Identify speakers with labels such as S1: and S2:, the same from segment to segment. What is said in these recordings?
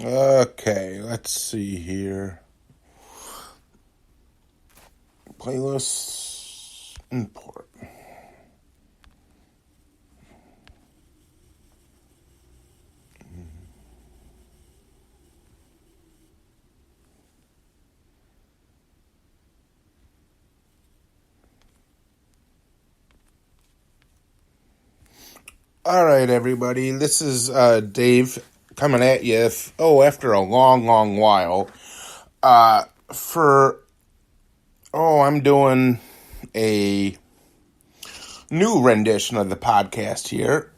S1: Okay, let's see here. Playlist import. All right, everybody. This is Dave coming at you. After a long, long while. I'm doing a new rendition of the podcast here,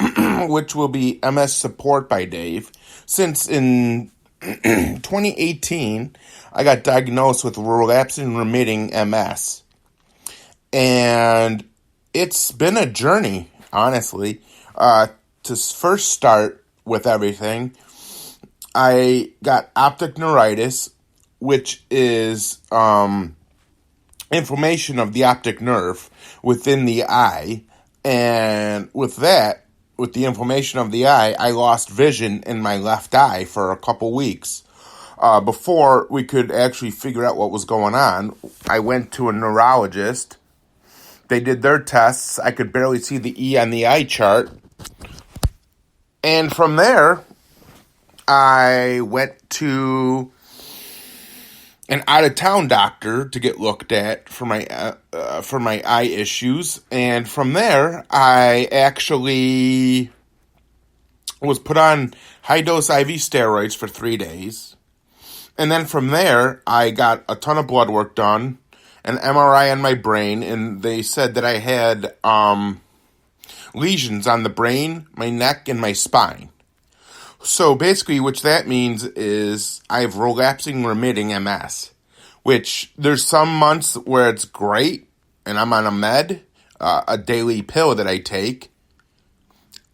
S1: which will be MS Support by Dave. Since in 2018, I got diagnosed with relapsing-remitting MS. And it's been a journey, honestly. To first start with everything, I got optic neuritis, which is inflammation of the optic nerve within the eye. And with the inflammation of the eye, I lost vision in my left eye for a couple weeks. Before we could actually figure out what was going on, I went to a neurologist. They did their tests. I could barely see the E on the eye chart. And from there, I went to an out-of-town doctor to get looked at for my eye issues. And from there, I actually was put on high-dose IV steroids for 3 days. And then from there, I got a ton of blood work done, an MRI on my brain, and they said that I had lesions on the brain, my neck, and my spine. So basically, which that means is I have relapsing-remitting MS, which there's some months where it's great, and I'm on a daily pill that I take.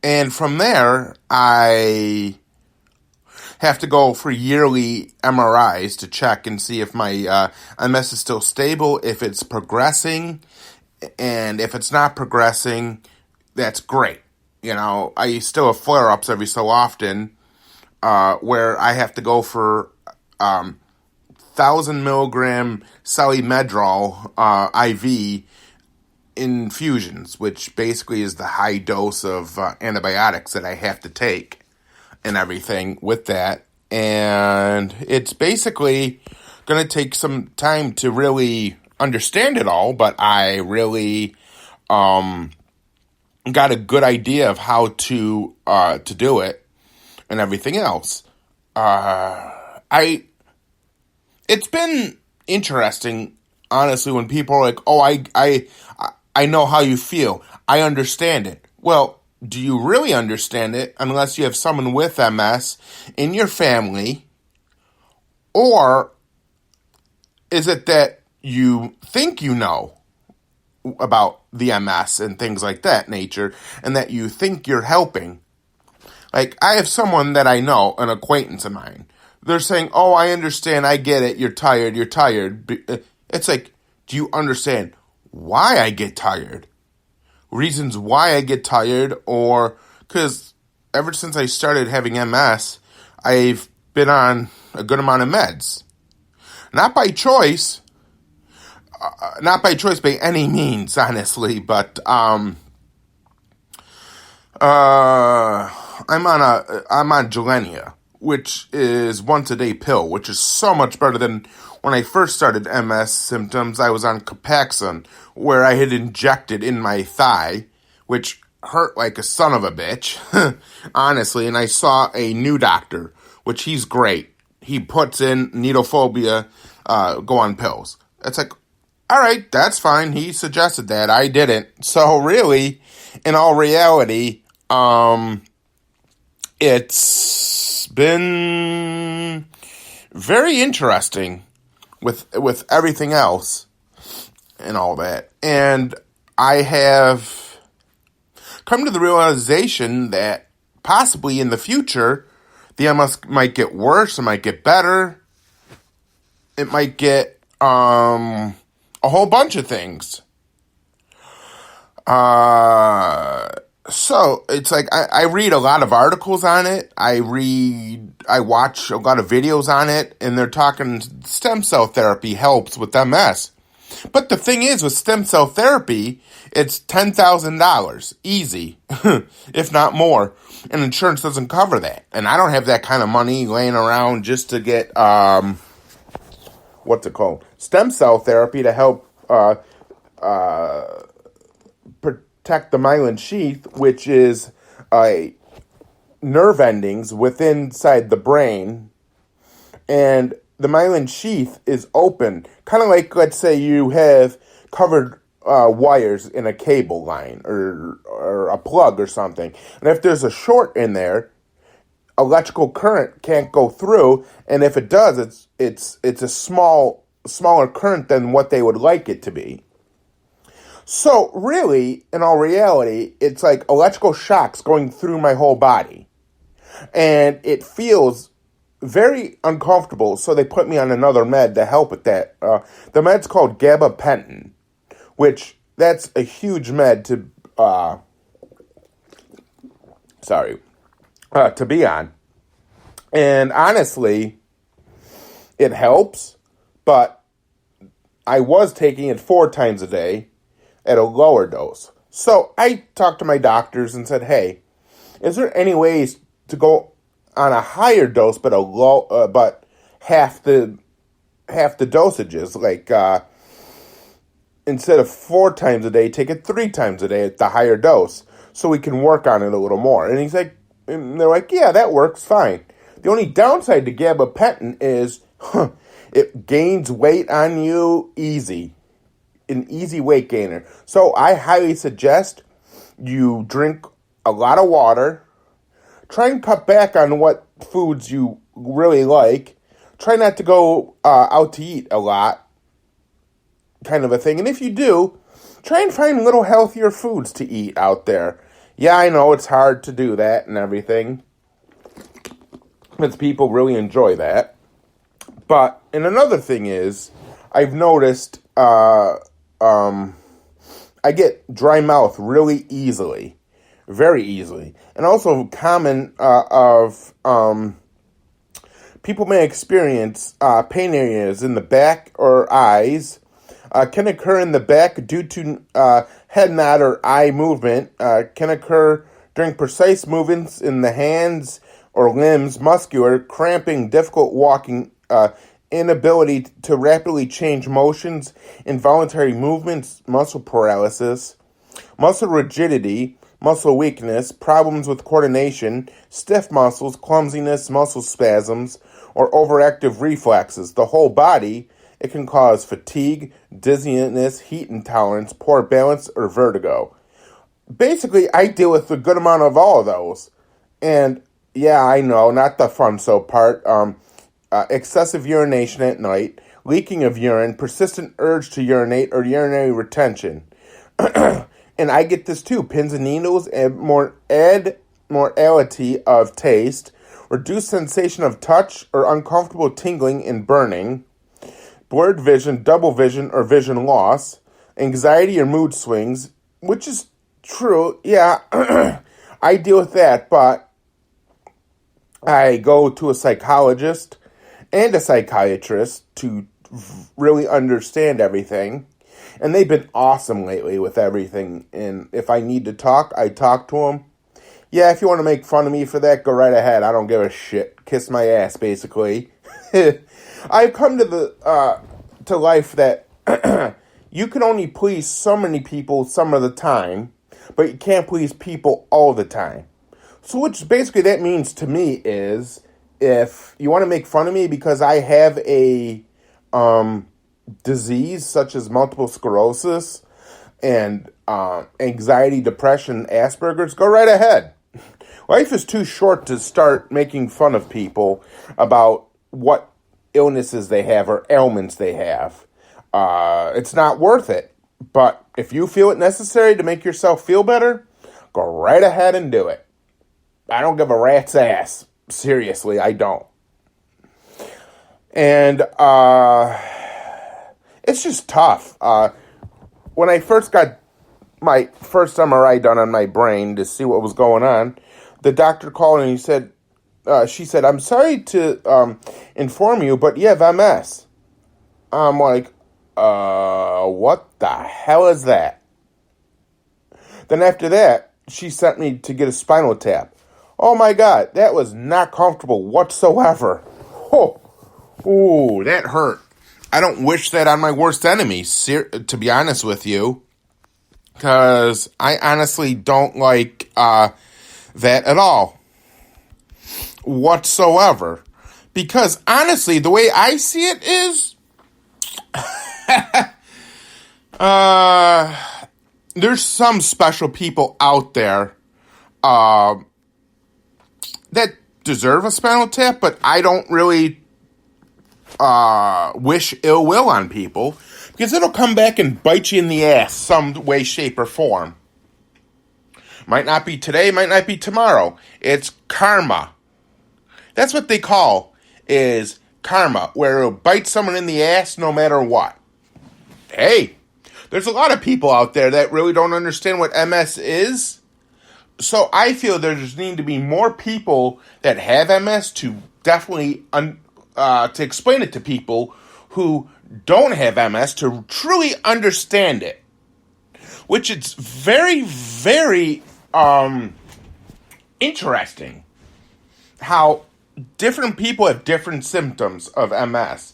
S1: And from there, I have to go for yearly MRIs to check and see if my MS is still stable, if it's progressing, and if it's not progressing, that's great. You know, I still have flare-ups every so often where I have to go for 1,000 milligram Medrol IV infusions, which basically is the high dose of antibiotics that I have to take and everything with that. And it's basically going to take some time to really understand it all, but I really got a good idea of how to do it and everything else. It's been interesting, honestly, when people are like, "Oh, I know how you feel. I understand it." Well, do you really understand it unless you have someone with MS in your family? Or is it that you think you know about the MS and things like that nature, and that you think you're helping? Like, I have someone that I know, an acquaintance of mine. They're saying, "Oh, I understand, I get it, you're tired. It's like, do you understand why I get tired? Reasons why I get tired, or, because ever since I started having MS, I've been on a good amount of meds. Not by choice by any means, honestly, but I'm on Gilenya, which is once a day pill, which is so much better than when I first started MS symptoms. I was on Copaxone, where I had injected in my thigh, which hurt like a son of a bitch, honestly. And I saw a new doctor, which he's great. He puts in needle phobia, go on pills. It's like, all right, that's fine. He suggested that. I didn't. So really, in all reality, it's been very interesting with everything else and all that. And I have come to the realization that possibly in the future, the MS might get worse, it might get better, it might get a whole bunch of things. So it's like I read a lot of articles on it. I watch a lot of videos on it, and they're talking stem cell therapy helps with MS. But the thing is, with stem cell therapy, it's $10,000 easy, if not more, and insurance doesn't cover that. And I don't have that kind of money laying around just to get what's it called, stem cell therapy to help protect the myelin sheath, which is nerve endings within inside the brain, and the myelin sheath is open, kind of like, let's say you have covered wires in a cable line or a plug or something, and if there's a short in there, electrical current can't go through, and if it does, it's a smaller current than what they would like it to be. So really, in all reality, it's like electrical shocks going through my whole body. And it feels very uncomfortable, so they put me on another med to help with that. The med's called gabapentin, which that's a huge med to be on. And honestly, it helps, but I was taking it 4 times a day at a lower dose. So I talked to my doctors and said, hey, is there any ways to go on a higher dose but but half the dosages, like instead of 4 times a day, take it 3 times a day at the higher dose so we can work on it a little more. And they're like, yeah, that works fine. The only downside to gabapentin is it gains weight on you easy. An easy weight gainer. So I highly suggest you drink a lot of water. Try and cut back on what foods you really like. Try not to go out to eat a lot, kind of a thing. And if you do, try and find little healthier foods to eat out there. Yeah, I know it's hard to do that and everything, because people really enjoy that. And another thing is, I've noticed I get dry mouth really easily, very easily. And also common people may experience pain areas in the back or eyes, can occur in the back due to head nod or eye movement, can occur during precise movements in the hands or limbs, muscular, cramping, difficult walking, inability to rapidly change motions, involuntary movements, muscle paralysis, muscle rigidity, muscle weakness, problems with coordination, stiff muscles, clumsiness, muscle spasms, or overactive reflexes. The whole body, it can cause fatigue, dizziness, heat intolerance, poor balance, or vertigo. Basically, I deal with a good amount of all of those. And yeah, I know, not the fun so part. Excessive urination at night, leaking of urine, persistent urge to urinate, or urinary retention. And I get this too, pins and needles, and mortality of taste, reduced sensation of touch, or uncomfortable tingling and burning, blurred vision, double vision, or vision loss, anxiety or mood swings, which is true, yeah, I deal with that, but I go to a psychologist and a psychiatrist to really understand everything. And they've been awesome lately with everything. And if I need to talk, I talk to them. Yeah, if you want to make fun of me for that, go right ahead. I don't give a shit. Kiss my ass, basically. I've come to life that you can only please so many people some of the time, but you can't please people all the time. So which basically that means to me is, if you want to make fun of me because I have a disease such as multiple sclerosis and anxiety, depression, Asperger's, go right ahead. Life is too short to start making fun of people about what illnesses they have or ailments they have. It's not worth it. But if you feel it necessary to make yourself feel better, go right ahead and do it. I don't give a rat's ass. Seriously, I don't. And it's just tough. When I first got my first MRI done on my brain to see what was going on, the doctor called and she said, "I'm sorry to inform you, but you have MS." I'm like, what the hell is that? Then after that, she sent me to get a spinal tap. Oh my God, that was not comfortable whatsoever. Oh, ooh, that hurt. I don't wish that on my worst enemy, to be honest with you, because I honestly don't like that at all, whatsoever. Because honestly, the way I see it is, there's some special people out there that deserve a spinal tap, but I don't really wish ill will on people, because it'll come back and bite you in the ass some way, shape, or form. Might not be today, might not be tomorrow. It's karma. That's what they call is karma, where it'll bite someone in the ass no matter what. Hey, there's a lot of people out there that really don't understand what MS is. So I feel there just need to be more people that have MS to definitely to explain it to people who don't have MS to truly understand it. Which is very, very interesting how different people have different symptoms of MS.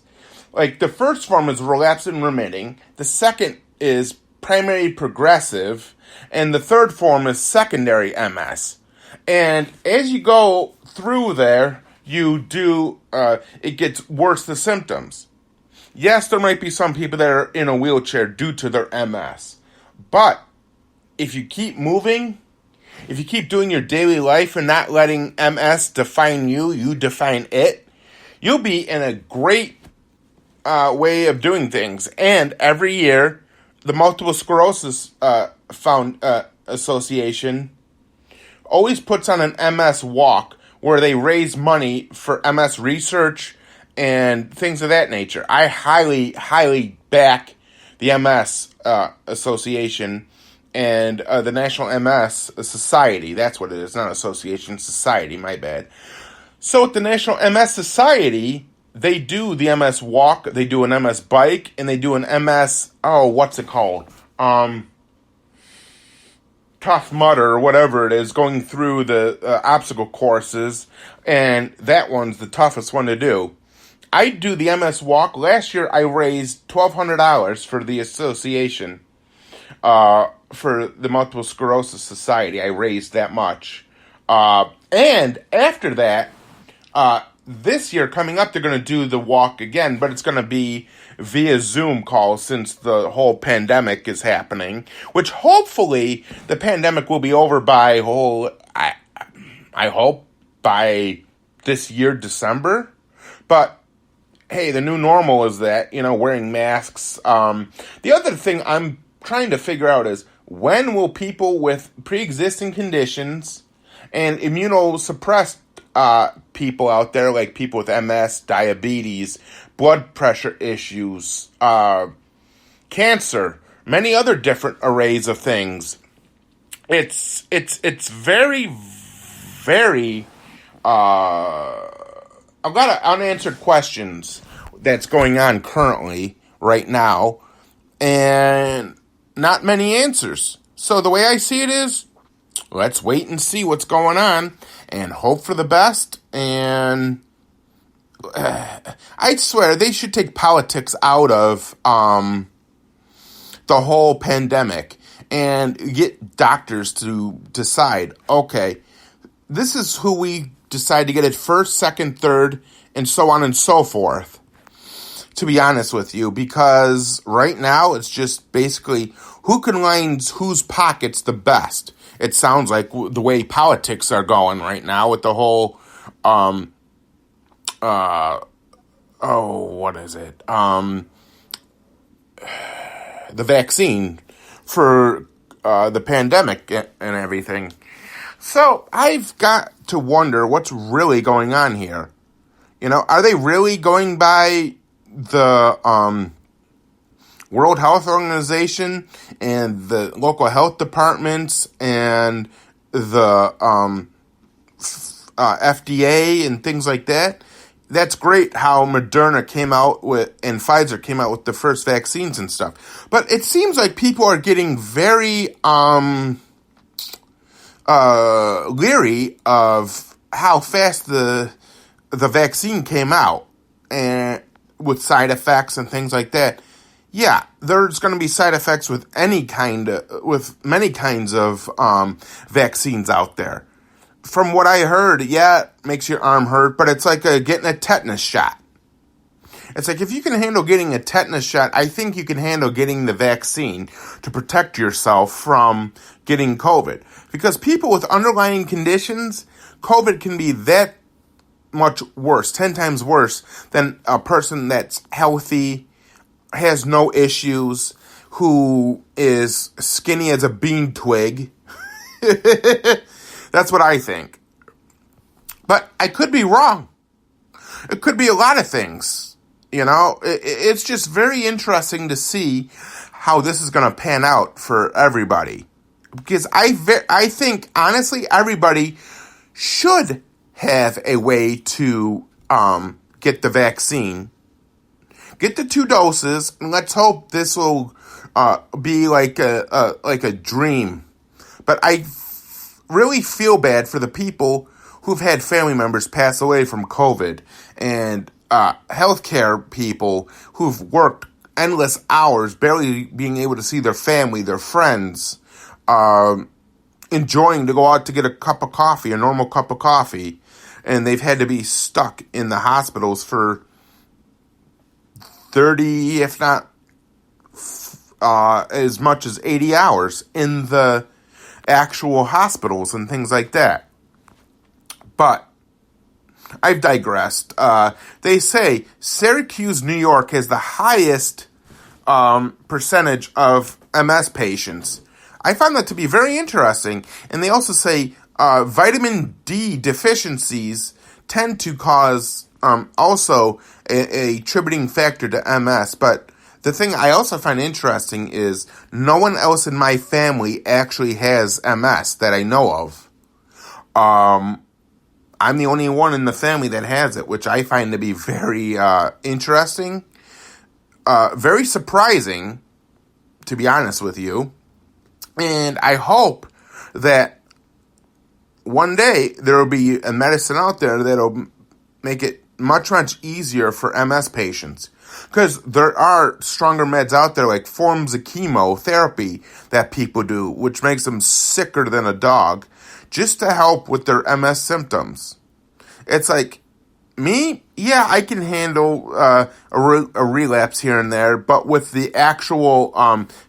S1: Like, the first form is relapsing-remitting, the second is primary progressive, and the third form is secondary MS. And as you go through there, it gets worse, the symptoms. Yes, there might be some people that are in a wheelchair due to their MS. But if you keep moving, if you keep doing your daily life and not letting MS define you, you define it, you'll be in a great way of doing things. And every year, the Multiple Sclerosis Association always puts on an MS walk where they raise money for MS research and things of that nature. I highly, highly back the MS Association and the National MS Society. That's what it is, not association, society, my bad. So with the National MS Society, they do the MS walk, they do an MS bike, and they do an MS, what's it called? Tough Mudder, or whatever it is, going through the obstacle courses, and that one's the toughest one to do. I do the MS walk. Last year, I raised $1,200 for the association, for the Multiple Sclerosis Society. I raised that much. And after that, this year coming up, they're going to do the walk again, but it's going to be via Zoom call since the whole pandemic is happening, which hopefully the pandemic will be over by I hope by this year, December. But hey, the new normal is that, wearing masks. The other thing I'm trying to figure out is, when will people with pre-existing conditions and immunosuppressed people out there, like people with MS, diabetes, blood pressure issues, cancer, many other different arrays of things. It's very, very, I've got unanswered questions that's going on currently, right now, and not many answers. So the way I see it is, let's wait and see what's going on and hope for the best. And I swear they should take politics out of the whole pandemic and get doctors to decide, okay, this is who we decide to get it first, second, third, and so on and so forth. To be honest with you, because right now it's just basically who can line whose pockets the best. It sounds like the way politics are going right now with the whole, what is it? The vaccine for the pandemic and everything. So I've got to wonder what's really going on here. Are they really going by the World Health Organization and the local health departments and the FDA and things like that. That's great how Moderna came out with and Pfizer came out with the first vaccines and stuff. But it seems like people are getting very leery of how fast the vaccine came out and with side effects and things like that. Yeah, there's going to be side effects with many kinds of vaccines out there. From what I heard, yeah, it makes your arm hurt, but it's like getting a tetanus shot. It's like if you can handle getting a tetanus shot, I think you can handle getting the vaccine to protect yourself from getting COVID. Because people with underlying conditions, COVID can be that much worse, 10 times worse than a person that's healthy, has no issues, who is skinny as a bean twig. That's what I think. But I could be wrong. It could be a lot of things. It's just very interesting to see how this is going to pan out for everybody. Because I think, honestly, everybody should have a way to get the vaccine. Get the 2 doses, and let's hope this will be like a dream. But I really feel bad for the people who've had family members pass away from COVID, and healthcare people who've worked endless hours, barely being able to see their family, their friends, enjoying to go out to get a cup of coffee, a normal cup of coffee, and they've had to be stuck in the hospitals for 30, if not as much as 80 hours in the actual hospitals and things like that. But I've digressed. They say Syracuse, New York has the highest percentage of MS patients. I found that to be very interesting. And they also say vitamin D deficiencies tend to cause also a attributing factor to MS. But the thing I also find interesting is no one else in my family actually has MS that I know of. I'm the only one in the family that has it, which I find to be very interesting, very surprising, to be honest with you. And I hope that one day there will be a medicine out there that will make it much, much easier for MS patients. Because there are stronger meds out there, like forms of chemotherapy that people do, which makes them sicker than a dog, just to help with their MS symptoms. It's like, me, yeah, I can handle a relapse here and there, but with the actual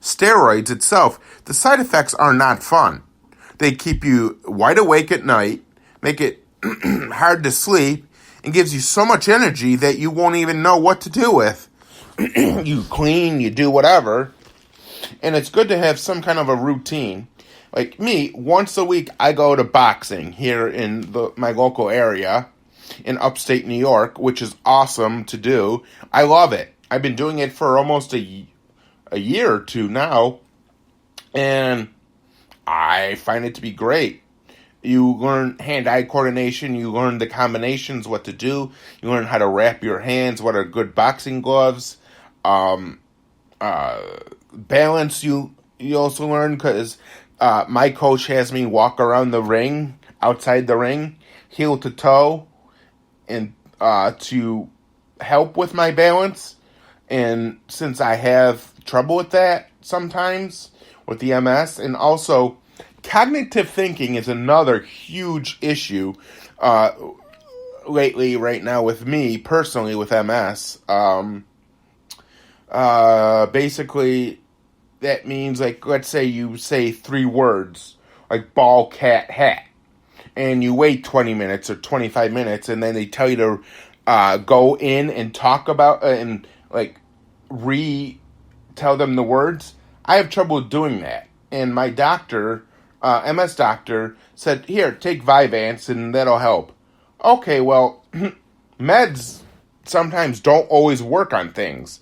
S1: steroids itself, the side effects are not fun. They keep you wide awake at night, make it hard to sleep, and gives you so much energy that you won't even know what to do with. You clean, you do whatever, and it's good to have some kind of a routine. Like me, once a week I go to boxing here in my local area in upstate New York, which is awesome to do. I love it. I've been doing it for almost a year or two now, and I find it to be great. You learn hand-eye coordination, you learn the combinations, what to do, you learn how to wrap your hands, what are good boxing gloves, balance you also learn, because my coach has me walk around the ring, outside the ring, heel to toe, and to help with my balance. And since I have trouble with that sometimes, with the MS, and also cognitive thinking is another huge issue lately right now with me, personally, with MS. Basically, that means, like, let's say you say 3 words, like ball, cat, hat, and you wait 20 minutes or 25 minutes, and then they tell you to go in and talk about, and, like, tell them the words. I have trouble doing that. And my doctor, MS doctor, said, here, take Vyvanse, and that'll help. Okay, well, meds sometimes don't always work on things.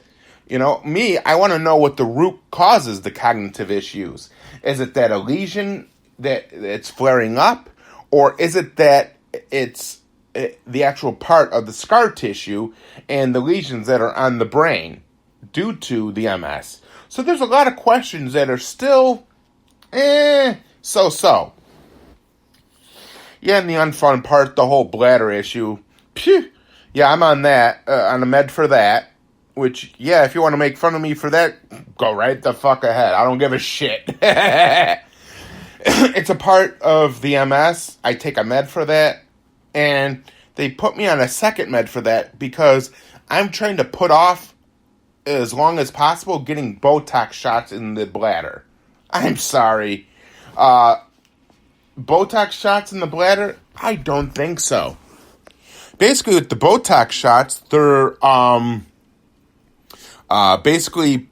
S1: I want to know what the root causes the cognitive issues. Is it that a lesion that it's flaring up, or is it that it's the actual part of the scar tissue and the lesions that are on the brain due to the MS? So there's a lot of questions that are still so. Yeah, and the unfun part, the whole bladder issue. Phew. Yeah, I'm on that, on a med for that. Which, yeah, if you want to make fun of me for that, go right the fuck ahead. I don't give a shit. It's a part of the MS. I take a med for that. And they put me on a second med for that because I'm trying to put off, as long as possible, getting Botox shots in the bladder. I'm sorry. Botox shots in the bladder? I don't think so. Basically, with the Botox shots, they're basically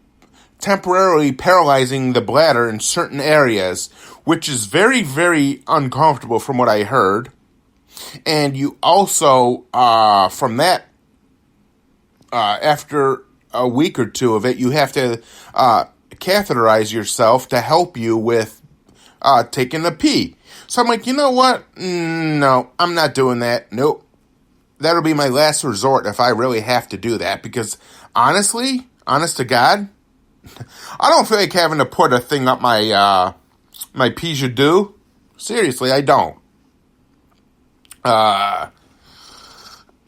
S1: temporarily paralyzing the bladder in certain areas, which is very, very uncomfortable from what I heard. And you also, from that, after a week or two of it, you have to catheterize yourself to help you with taking a pee. So I'm like, you know what? No, I'm not doing that. Nope. That'll be my last resort if I really have to do that. Because honestly, honest to God, I don't feel like having to put a thing up my my pee-je-deux. Seriously, I don't.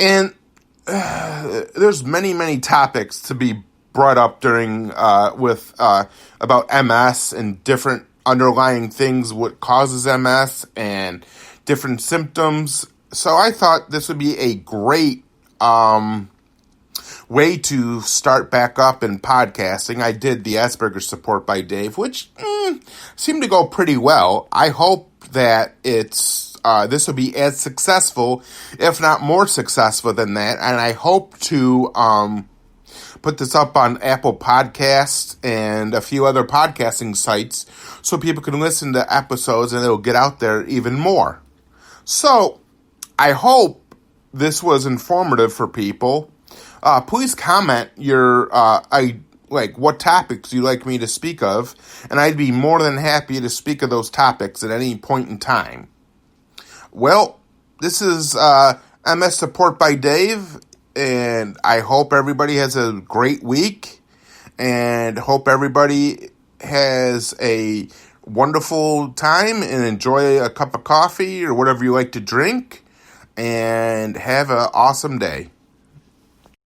S1: And there's many topics to be brought up during with about MS and different underlying things, what causes MS and different symptoms. So I thought this would be a great way to start back up in podcasting. I did the Asperger support by Dave, which seemed to go pretty well. I hope that it's this will be as successful, if not more successful than that. And I hope to put this up on Apple Podcasts and a few other podcasting sites so people can listen to episodes and it'll get out there even more. So I hope this was informative for people. Please comment your what topics you'd like me to speak of, and I'd be more than happy to speak of those topics at any point in time. Well, this is MS Support by Dave, and I hope everybody has a great week, and hope everybody has a wonderful time and enjoy a cup of coffee or whatever you like to drink, and have an awesome day.